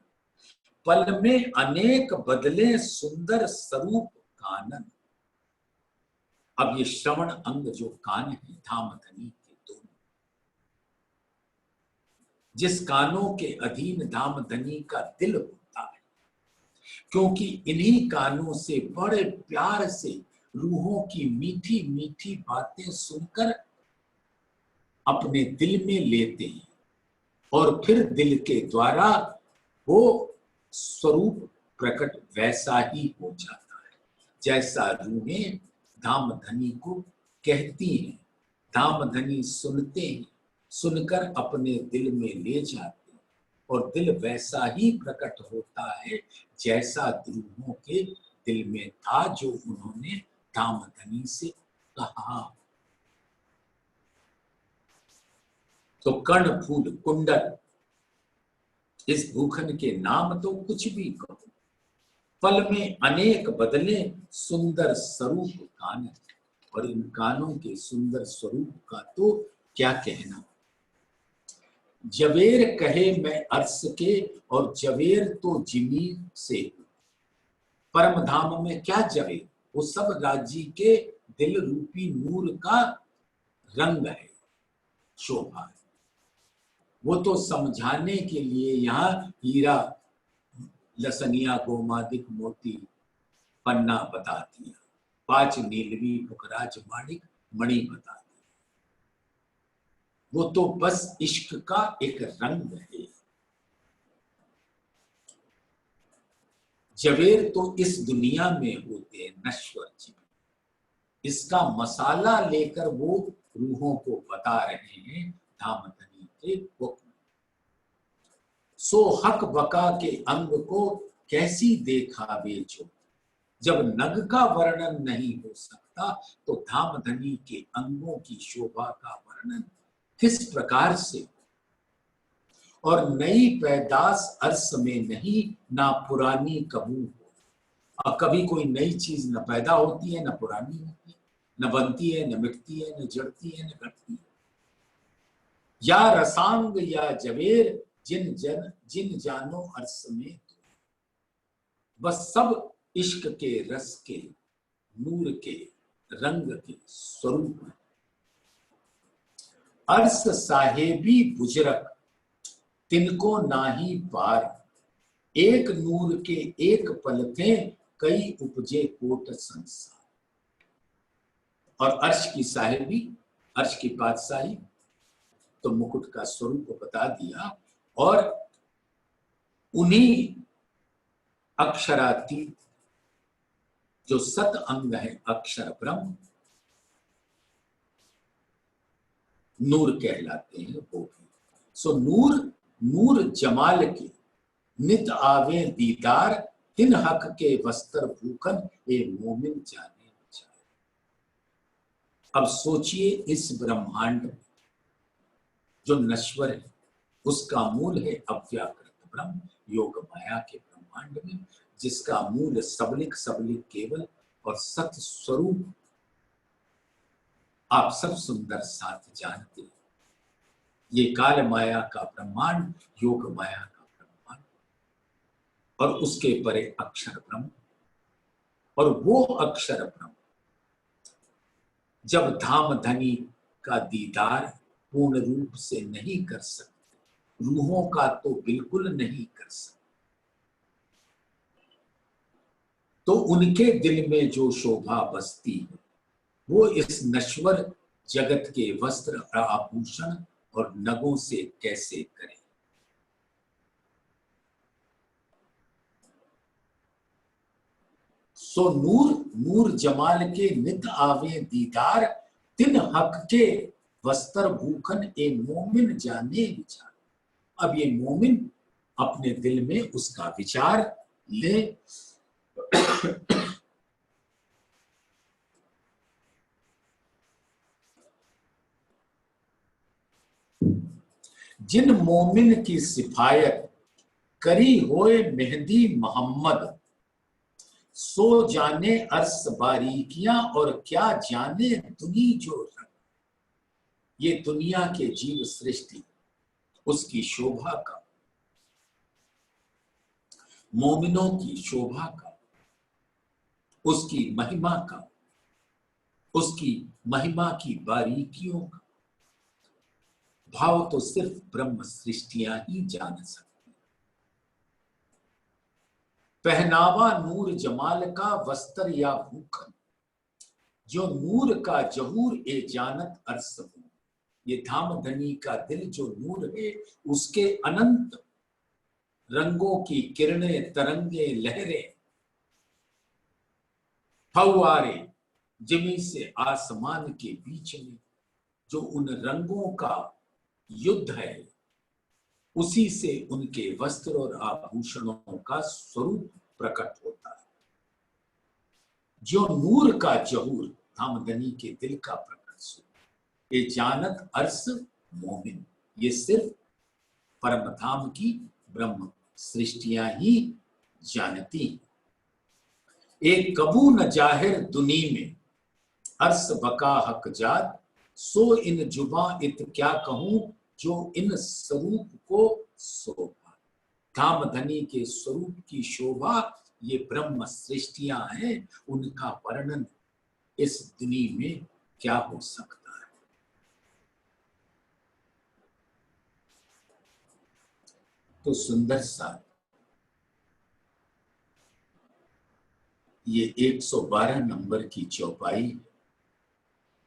पल में अनेक बदले सुंदर स्वरूप कानन। अब ये श्रवण अंग जो कान है धामधनी के दोनों, जिस कानों के अधीन धामधनी का दिल होता है, क्योंकि इन्हीं कानों से बड़े प्यार से रूहों की मीठी मीठी बातें सुनकर अपने दिल में लेते हैं, और फिर दिल के द्वारा वो स्वरूप प्रकट वैसा ही हो जाता है जैसा रूहें धामधनी को कहती हैं। धामधनी सुनते हैं, सुनकर अपने दिल में ले जाते हैं, और दिल वैसा ही प्रकट होता है जैसा रूहों के दिल में था, जो उन्होंने धामधनी से कहा। तो कर्ण फूल कुंडल, इस भूखन के नाम तो कुछ भी कहो, पल में अनेक बदले सुंदर स्वरूप कान। और इन कानों के सुंदर स्वरूप का तो क्या कहना। जवेर कहे मैं अर्श के, और जवेर तो जिमीन से। परम धाम में क्या जवेर, वो सब राज्य के दिल रूपी नूर का रंग है, शोभा है। वो तो समझाने के लिए यहाँ हीरा लसनिया गोमादिक मोती पन्ना बता दिया, 5 नीलवी पुखराज माणिक मणि बता दी। वो तो बस इश्क का एक रंग है। जवेर तो इस दुनिया में होते नश्वर जीव, इसका मसाला लेकर वो रूहों को बता रहे हैं धामधनी के हुक्म। सो हक बका के अंग को कैसी देखा बेचो, जब नग का वर्णन नहीं हो सकता तो धामधनी के अंगों की शोभा का वर्णन किस प्रकार से। और नई पैदास अर्स में नहीं, ना पुरानी कबू हो। अब कभी कोई नई चीज न पैदा होती है, न पुरानी होती है, न बनती है, न मिटती है, न जड़ती है, न घटती है। या रसांग या जवेर जिन जानो अर्स में, बस सब इश्क के रस के, नूर के, रंग के स्वरूप है। अर्स साहेबी बुजरक तिनको नाही पार, एक नूर के एक पलते कई उपजे कोट संसार। और अर्श की साहेबी, अर्श की बादशाही, तो मुकुट का स्वरूप बता दिया। और उन्हीं अक्षरातीत जो सत अंग है अक्षर ब्रह्म, नूर कहलाते हैं वो भी। सो नूर जमाल के नित आवे दीदार, तिन हक के वस्त्र भूखन ए मोमिन जाने जाए। अब सोचिए इस ब्रह्मांड में जो नश्वर है उसका मूल है अव्याकृत ब्रह्म, योग माया के ब्रह्मांड में जिसका मूल सबलिक केवल और सत स्वरूप आप सब सुंदर साथ जानते हैं। ये काल माया का ब्रह्मांड, योग माया का ब्रह्मांड, और उसके परे अक्षर ब्रह्म। और वो अक्षर ब्रह्म जब धामधनी का दीदार पूर्ण रूप से नहीं कर सकते, रूहों का तो बिल्कुल नहीं कर सकते, तो उनके दिल में जो शोभा बसती है वो इस नश्वर जगत के वस्त्र आभूषण और नगों से कैसे करें। सो नूर जमाल के नित आवे दीदार, तिन हक के वस्त्र भूखन ए मोमिन जाने विचार। अब ये मोमिन अपने दिल में उसका विचार ले। जिन मोमिन की सिफायत करी होए मेहदी मोहम्मद, सो जाने अर्स बारीकियां और क्या जाने दुनी जो रंग। ये दुनिया के जीव सृष्टि, उसकी शोभा का, मोमिनों की शोभा का, उसकी महिमा का, उसकी महिमा की बारीकियों का भाव तो सिर्फ ब्रह्म सृष्टियां ही जान सकती। पहनावा नूर जमाल का वस्त्र या भूखन, जो नूर का जहूर ए जानत अर्स हो। ये धामधनी का दिल जो नूर है उसके अनंत रंगों की किरणें, तरंगे, लहरें, फव्वारे जमीन से आसमान के बीच में जो उन रंगों का युद्ध है, उसी से उनके वस्त्र और आभूषणों का स्वरूप प्रकट होता है। जो नूर का जहूर, धामधनी के दिल का प्रकट स्वरूप, ये जानत अर्स मोमिन, ये सिर्फ परम धाम की ब्रह्म सृष्टियां ही जानती। एक कबू न जाहिर दुनी में अर्स बका हक जात, सो इन जुबा इत क्या कहूं जो इन स्वरूप को शोभा। धामधनी के स्वरूप की शोभा ये ब्रह्म सृष्टियां हैं, उनका वर्णन इस दुनी में क्या हो सकता है। तो सुंदर सा ये 112 नंबर की चौपाई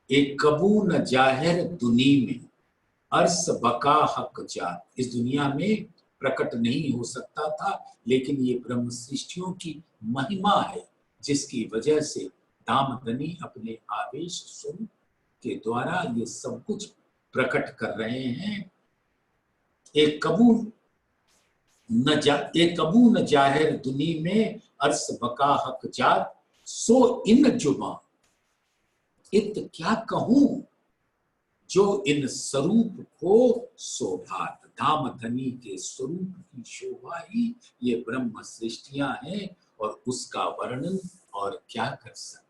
एक कबू न जाहिर दुनी में अर्स बका हक जात, इस दुनिया में प्रकट नहीं हो सकता था, लेकिन ये ब्रह्म सृष्टियों की महिमा है जिसकी वजह से दामदनी अपने आवेश स्वरूप के द्वारा ये सब कुछ प्रकट कर रहे हैं। एक कबू न जाहिर दुनी में अर्स बका हक जात, सो इन जुबा इत क्या कहूं जो इन स्वरूप को शोभात, धामधनी के स्वरूप की शोभा ही ये ब्रह्म सृष्टियां हैं और उसका वर्णन और क्या कर सकते।